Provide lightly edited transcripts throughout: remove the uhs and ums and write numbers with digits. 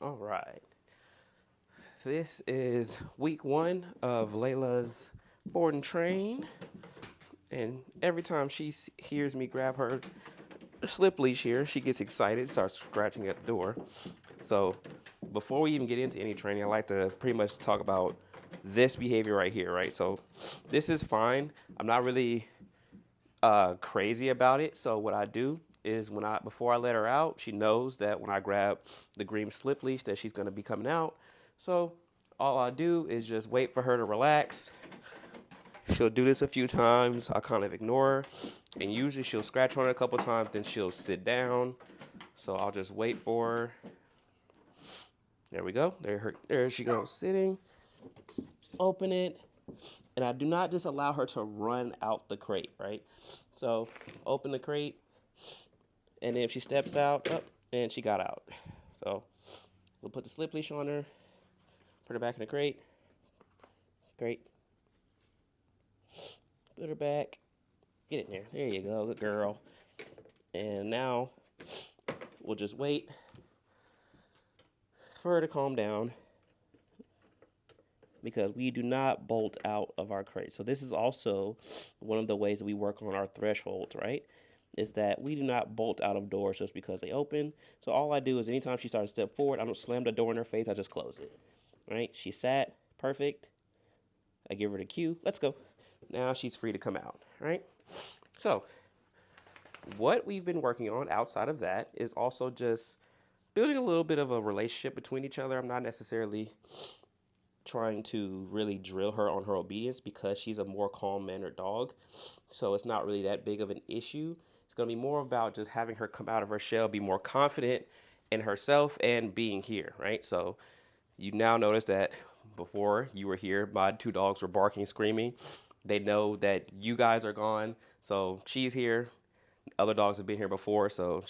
All right. This is week one of Layla's board and train. And every time she hears me grab her slip leash here, she gets excited, starts scratching at the door. So before we even get into any training, I like to pretty much talk about this behavior right here, right? So this is fine. I'm not really crazy about it. So what I do is before I let her out, she knows that when I grab the green slip leash that she's gonna be coming out. So all I do is just wait for her to relax. She'll do this a few times. I kind of ignore her, and usually she'll scratch on it a couple times. Then she'll sit down. So I'll just wait for her. There we go. There she goes sitting. Open it, and I do not just allow her to run out the crate, right? So open the crate, and then if she steps out, up, and she got out. So we'll put the slip leash on her, put her back in the crate. Great. Put her back. Get in there. There you go, good girl. And now we'll just wait for her to calm down because we do not bolt out of our crate. So this is also one of the ways that we work on our thresholds, right? Is that we do not bolt out of doors just because they open. So all I do is anytime she starts to step forward, I don't slam the door in her face, I just close it. Right? She sat, perfect. I give her the cue, let's go. Now she's free to come out, right? So what we've been working on outside of that is also just building a little bit of a relationship between each other. I'm not necessarily trying to really drill her on her obedience because she's a more calm mannered dog. So it's not really that big of an issue. It's going to be more about just having her come out of her shell, be more confident in herself and being here, right? So you now notice that before you were here, my two dogs were barking, screaming. They know that you guys are gone. So she's here. Other dogs have been here before. So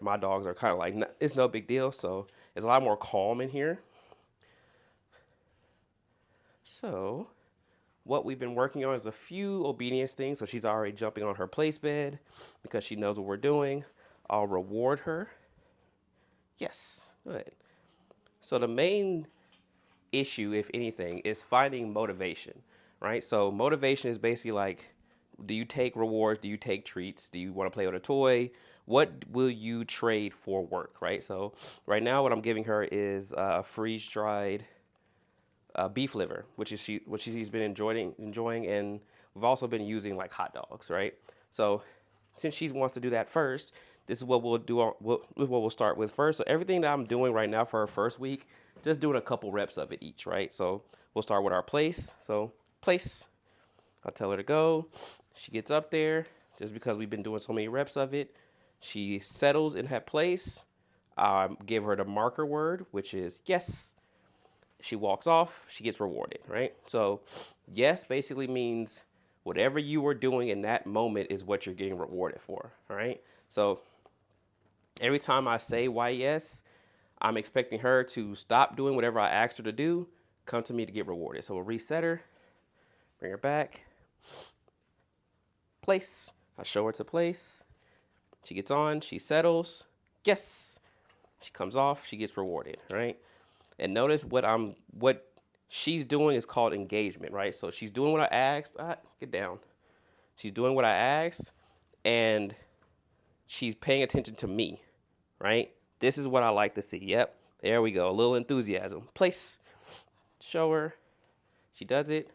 my dogs are kind of like, it's no big deal. So it's a lot more calm in here. So what we've been working on is a few obedience things. So she's already jumping on her place bed because she knows what we're doing. I'll reward her. Yes, good. So the main issue, if anything, is finding motivation, right? So motivation is basically like, do you take rewards? Do you take treats? Do you want to play with a toy? What will you trade for work, right? So right now, what I'm giving her is freeze dried beef liver, which she's been enjoying, and we've also been using like hot dogs, right? So since she wants to do that first, this is what we'll do. What we'll start with first. So everything that I'm doing right now for her first week, just doing a couple reps of it each, right? So we'll start with our place. So place, I'll tell her to go. She gets up there. Just because we've been doing so many reps of it, she settles in her place. Give her the marker word, which is yes. She walks off, she gets rewarded, right? So, yes basically means whatever you were doing in that moment is what you're getting rewarded for, all right? So, every time I say why yes, I'm expecting her to stop doing whatever I asked her to do, come to me to get rewarded. So, we'll reset her, bring her back, place. I show her to place. She gets on, she settles. Yes. She comes off, she gets rewarded, right? And notice what she's doing is called engagement, right? So she's doing what I asked. Get down. She's doing what I asked, and she's paying attention to me, right? This is what I like to see. Yep, there we go. A little enthusiasm. Place. Show her. She does it.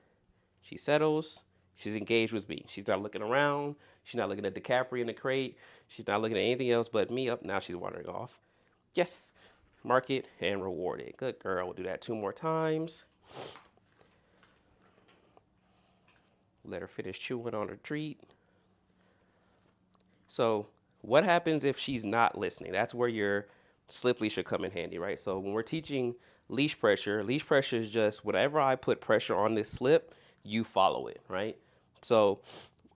She settles. She's engaged with me. She's not looking around. She's not looking at DiCaprio in the crate. She's not looking at anything else but me. Up now, she's wandering off. Yes. Mark it and reward it. Good girl. We'll do that 2 more times. Let her finish chewing on her treat. So, what happens if she's not listening? That's where your slip leash should come in handy, right? So, when we're teaching leash pressure is just whenever I put pressure on this slip, you follow it, right? So,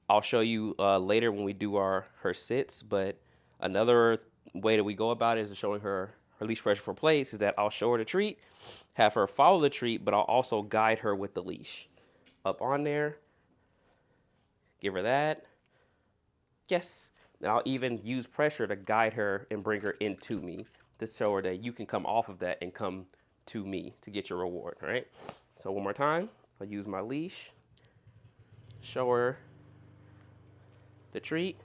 I'll show you later when we do her sits, but another way that we go about it is showing her leash pressure for place is that I'll show her the treat, have her follow the treat, but I'll also guide her with the leash. Up on there, give her that. Yes. And I'll even use pressure to guide her and bring her into me. to show her that you can come off of that and come to me to get your reward, all right? So one more time, I'll use my leash, show her the treat.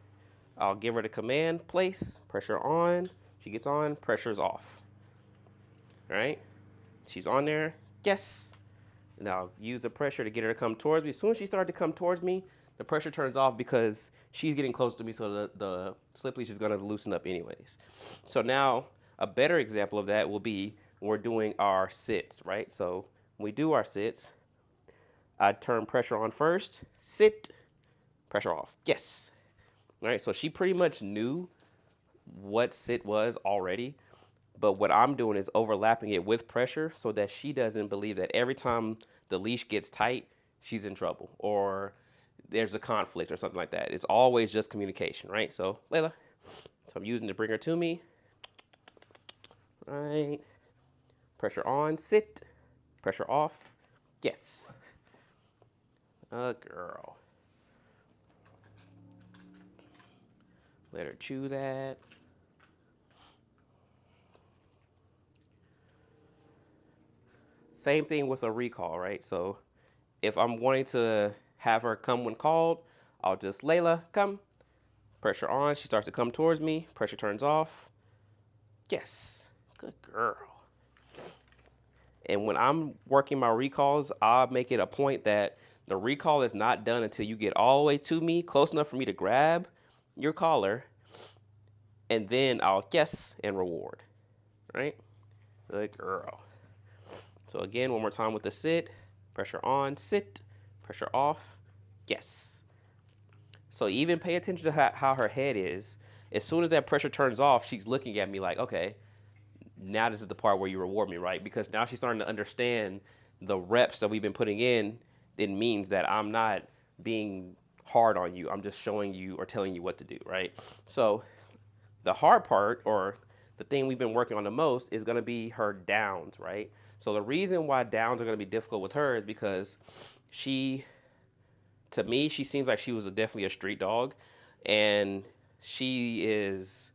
I'll give her the command, place, pressure on. She gets on, pressure's off, all right? She's on there, yes. And I'll use the pressure to get her to come towards me. As soon as she started to come towards me, the pressure turns off because she's getting close to me, so the slip leash is gonna loosen up anyways. So now a better example of that will be when we're doing our sits, right? So when we do our sits, I turn pressure on first, sit, pressure off. Yes. All right, so she pretty much knew what sit was already, but what I'm doing is overlapping it with pressure so that she doesn't believe that every time the leash gets tight, she's in trouble or there's a conflict or something like that. It's always just communication, right? So, Leila, so I'm using to bring her to me. Right. Pressure on, sit. Pressure off. Yes. A girl. Let her chew that. Same thing with a recall, right? So if I'm wanting to have her come when called, I'll just, Leila, come. Pressure on. She starts to come towards me. Pressure turns off. Yes. Good girl. And when I'm working my recalls, I'll make it a point that the recall is not done until you get all the way to me, close enough for me to grab your collar, and then I'll yes and reward. Right? Good girl. So again, one more time with the sit. Pressure on, sit. Pressure off, yes. So even pay attention to how her head is. As soon as that pressure turns off, she's looking at me like, okay, now this is the part where you reward me, right? Because now she's starting to understand the reps that we've been putting in. It means that I'm not being hard on you. I'm just showing you or telling you what to do, right? So the hard part, or the thing we've been working on the most, is going to be her downs, right? So the reason why downs are going to be difficult with her is because to me, she seems like she was definitely a street dog, and she is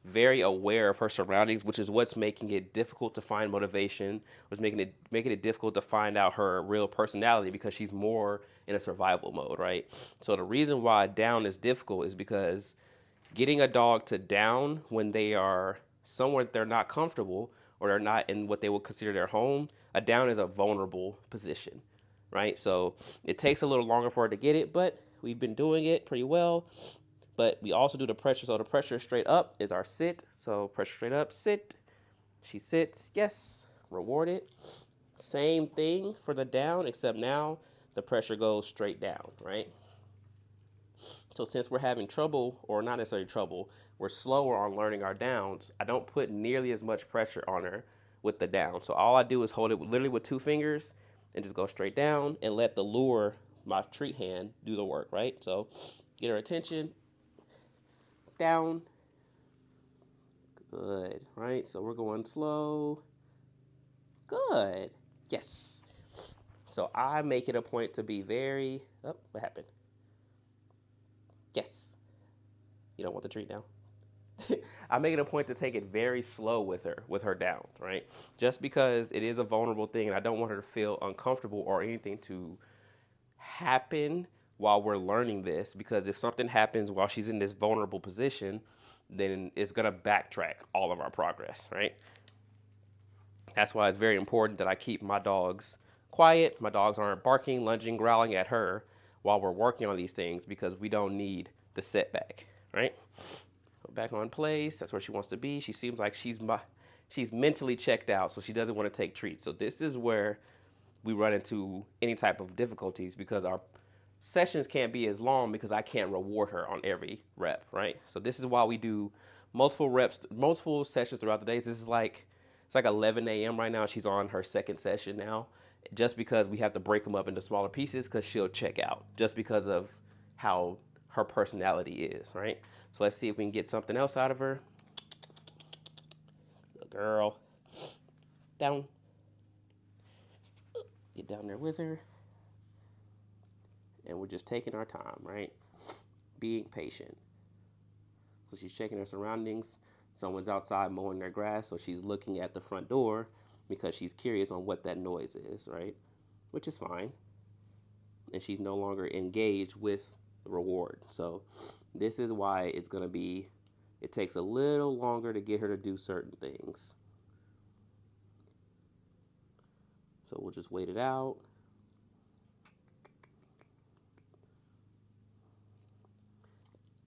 very aware of her surroundings, which is what's making it difficult to find motivation, was making it difficult to find out her real personality because she's more in a survival mode, right? So the reason why down is difficult is because getting a dog to down when they are somewhere they're not comfortable or they're not in what they would consider their home, a down is a vulnerable position, right? So it takes a little longer for her to get it, but we've been doing it pretty well. But we also do the pressure. So the pressure straight up is our sit. So pressure straight up, sit. She sits, yes, reward it. Same thing for the down, except now the pressure goes straight down, right? So since we're having trouble, or not necessarily trouble, we're slower on learning our downs, I don't put nearly as much pressure on her with the down. So all I do is hold it literally with two fingers and just go straight down and let the lure, my treat hand, do the work, right? So get her attention, down, good, right? So we're going slow, good, yes. So I make it a point to be very, oh, what happened? Yes. You don't want the treat now? I make it a point to take it very slow with her downs, right? Just because it is a vulnerable thing and I don't want her to feel uncomfortable or anything to happen while we're learning this, because if something happens while she's in this vulnerable position, then it's going to backtrack all of our progress, right? That's why it's very important that I keep my dogs quiet. My dogs aren't barking, lunging, growling at her while we're working on these things, because we don't need the setback, right? So back on place. That's where she wants to be. She seems like she's mentally checked out, so she doesn't want to take treats. So this is where we run into any type of difficulties, because our sessions can't be as long because I can't reward her on every rep, right? So this is why we do multiple reps, multiple sessions throughout the days. This is like, it's like 11 a.m. right now. She's on her second session now, just because we have to break them up into smaller pieces because she'll check out just because of how her personality is, right? So let's see if we can get something else out of her. Good girl. Down. Get down there with her. And we're just taking our time, right? Being patient. So she's checking her surroundings. Someone's outside mowing their grass, so she's looking at the front door because she's curious on what that noise is, right? Which is fine. And she's no longer engaged with the reward. So this is why it's going to be, it takes a little longer to get her to do certain things. So we'll just wait it out.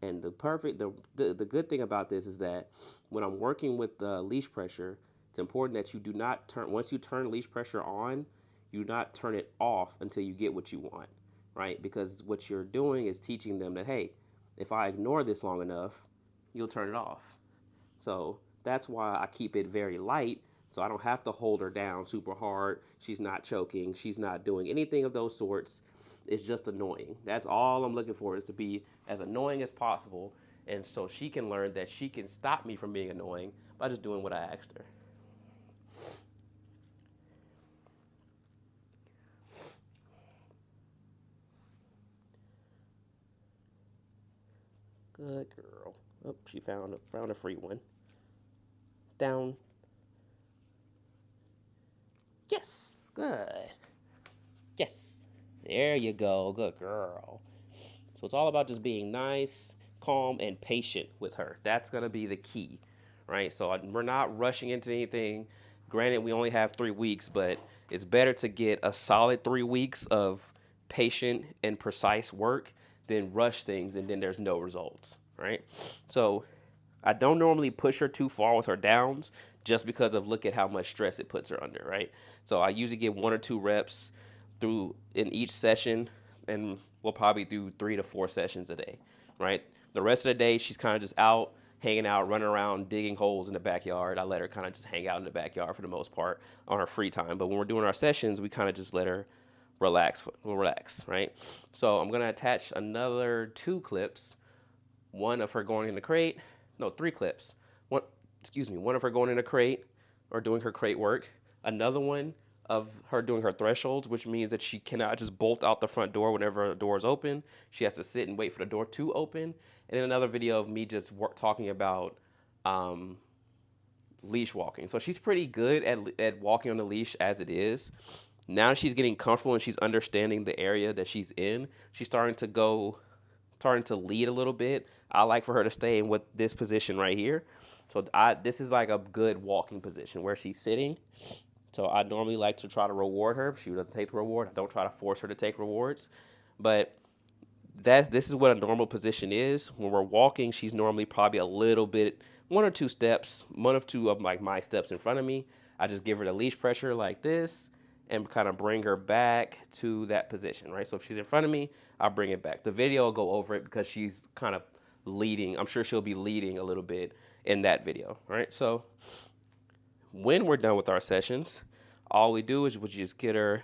And the good thing about this is that when I'm working with the leash pressure, it's important that you do not turn, once you turn leash pressure on, you not turn it off until you get what you want, right? Because what you're doing is teaching them that, hey, if I ignore this long enough, you'll turn it off. So that's why I keep it very light, so I don't have to hold her down super hard. She's not choking. She's not doing anything of those sorts. It's just annoying. That's all I'm looking for, is to be as annoying as possible. And so she can learn that she can stop me from being annoying by just doing what I asked her. Good girl. Oh, she found a free one. Down. Yes. Good. Yes. There you go. Good girl. So it's all about just being nice, calm, and patient with her. That's going to be the key, right? So we're not rushing into anything. Granted, we only have 3 weeks, but it's better to get a solid 3 weeks of patient and precise work than rush things and then there's no results, right? So I don't normally push her too far with her downs just because of look at how much stress it puts her under, right? So I usually get 1 or 2 reps through in each session, and we'll probably do 3 to 4 sessions a day, right? The rest of the day, she's kind of just out, hanging out, running around, digging holes in the backyard. I let her kind of just hang out in the backyard for the most part on her free time. But when we're doing our sessions, we kind of just let her relax, right? So I'm gonna attach another 2 clips, one of her going in the crate, no, 3 clips. One of her going in a crate or doing her crate work. Another one of her doing her thresholds, which means that she cannot just bolt out the front door whenever the door is open. She has to sit and wait for the door to open. And then another video of me just talking about um, leash walking. So she's pretty good at walking on the leash as it is. Now she's getting comfortable and she's understanding the area that she's in. She's starting to lead a little bit. I like for her to stay in what this position right here. So this is like a good walking position where she's sitting. So I normally like to try to reward her. If she doesn't take the reward, I don't try to force her to take rewards. But this is what a normal position is. When we're walking, she's normally probably a little bit, 1 or 2 steps, 1 or 2 of like my steps in front of me. I just give her the leash pressure like this and kind of bring her back to that position, right? So if she's in front of me, I'll bring it back. The video will go over it because she's kind of leading. I'm sure she'll be leading a little bit in that video, right? So when we're done with our sessions, all we do is we just get her.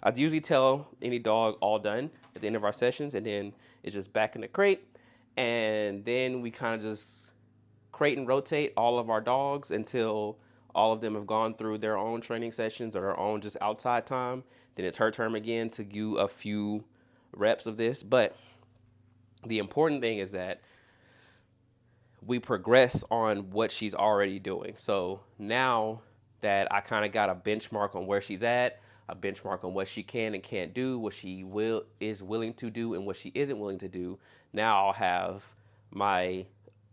I usually tell any dog all done at the end of our sessions, and then it's just back in the crate. And then we kind of just crate and rotate all of our dogs until all of them have gone through their own training sessions or their own just outside time. Then it's her turn again to do a few reps of this. But the important thing is that we progress on what she's already doing. So now that I kind of got a benchmark on where she's at, a benchmark on what she can and can't do, what she is willing to do and what she isn't willing to do, now I'll have my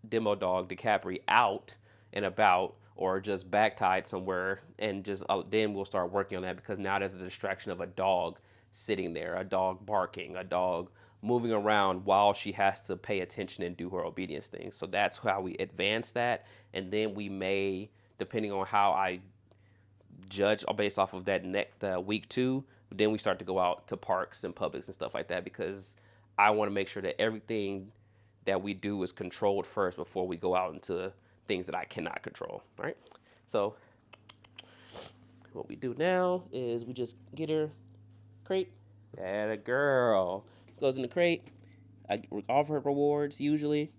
demo dog DiCapri out and about or just back tied somewhere, and just then we'll start working on that, because now there's a distraction of a dog sitting there, a dog barking, a dog moving around while she has to pay attention and do her obedience things. So that's how we advance that. And then we may, depending on how I judge based off of that next week 2, then we start to go out to parks and publics and stuff like that, because I want to make sure that everything that we do is controlled first before we go out into things that I cannot control, right? So what we do now is we just get her crate. That a girl goes in the crate. I offer her rewards usually.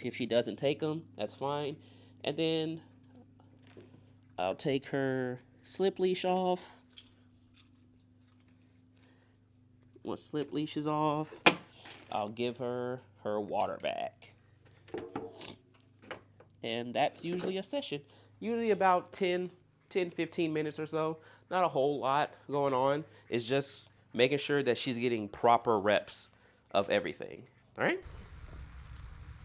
If she doesn't take them, that's fine. And then I'll take her slip leash off. Once slip leash is off, I'll give her her water back. And that's usually a session, usually about 15 minutes or so. Not a whole lot going on. It's just making sure that she's getting proper reps of everything. All right.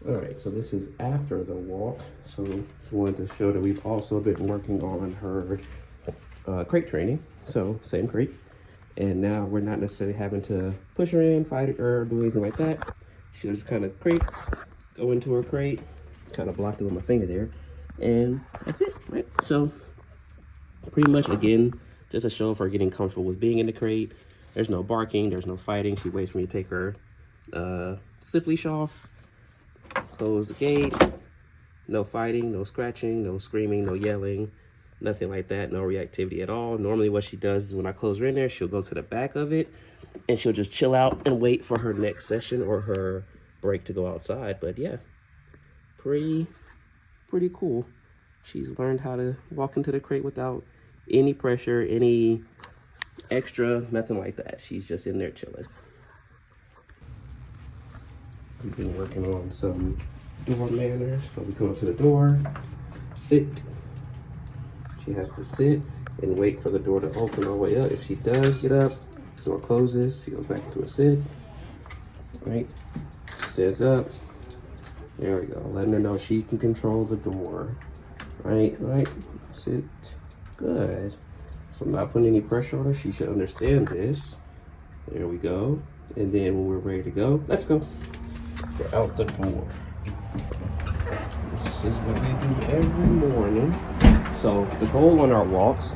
All right, so this is after the walk. So just wanted to show that we've also been working on her crate training. So same crate. And now we're not necessarily having to push her in, fight her, or do anything like that. She'll just kind of go into her crate, kind of blocked it with my finger there. And that's it, right? So pretty much, again, just a show of her getting comfortable with being in the crate. There's no barking, there's no fighting. She waits for me to take her slip leash off, close the gate. No fighting, no scratching, no screaming, no yelling, nothing like that, no reactivity at all. Normally what she does is when I close her in there, she'll go to the back of it and she'll just chill out and wait for her next session or her break to go outside. But yeah, pretty cool. She's learned how to walk into the crate without any pressure, any extra, nothing like that. She's just in there chilling. We've been working on some door manners. So we come up to the door, sit. She has to sit and wait for the door to open all the way up. If she does get up, door closes, she goes back into a sit. Right? Stands up. There we go. Letting her know she can control the door. Right? Sit. Good. So I'm not putting any pressure on her. She should understand this. There we go. And then when we're ready to go, let's go. We're out the door. This is what we do every morning. So the goal on our walks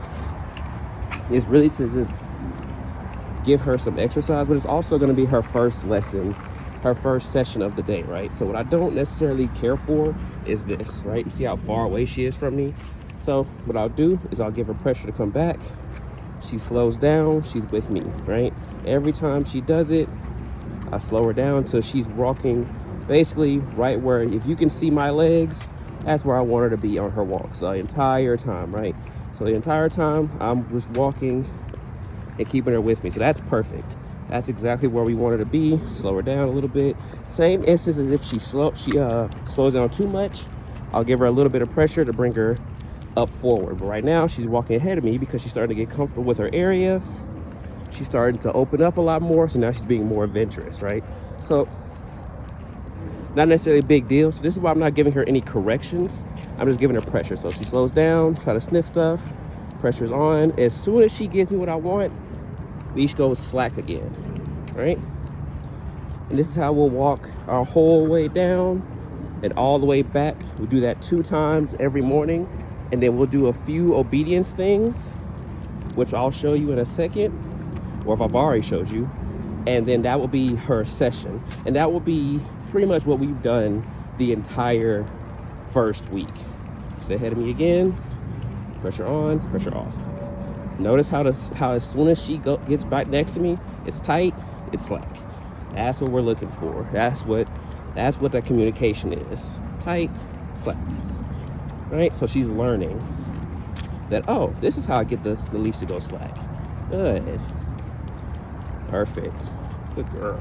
is really to just give her some exercise, but it's also going to be her first lesson, her first session of the day, right? So what I don't necessarily care for is this, right? You see how far away she is from me? So what I'll do is I'll give her pressure to come back. She slows down, she's with me, right? Every time she does it, I slow her down until she's walking basically right where, if you can see my legs, that's where I want her to be on her walks the entire time, right? So the entire time I'm just walking and keeping her with me. So that's perfect. That's exactly where we want her to be. Slow her down a little bit. Same instance as if she slows down too much, I'll give her a little bit of pressure to bring her up forward. But right now she's walking ahead of me because she's starting to get comfortable with her area. She's starting to open up a lot more, so now she's being more adventurous, right? So not necessarily a big deal. So this is why I'm not giving her any corrections. I'm just giving her pressure. So she slows down, try to sniff stuff, pressure's on. As soon as she gives me what I want, leash goes slack again, right? And this is how we'll walk our whole way down and all the way back. We do that 2 times every morning. And then we'll do a few obedience things, which I'll show you in a second, or if I've already showed you. And then that will be her session. And that will be pretty much what we've done the entire first week. Stay ahead of me again. Pressure on, pressure off. Notice how as soon as she gets back next to me, it's tight, it's slack. That's what we're looking for. That's what that communication is. Tight, slack. Right? So she's learning that, oh, this is how I get the leash to go slack. Good. Perfect. Good girl.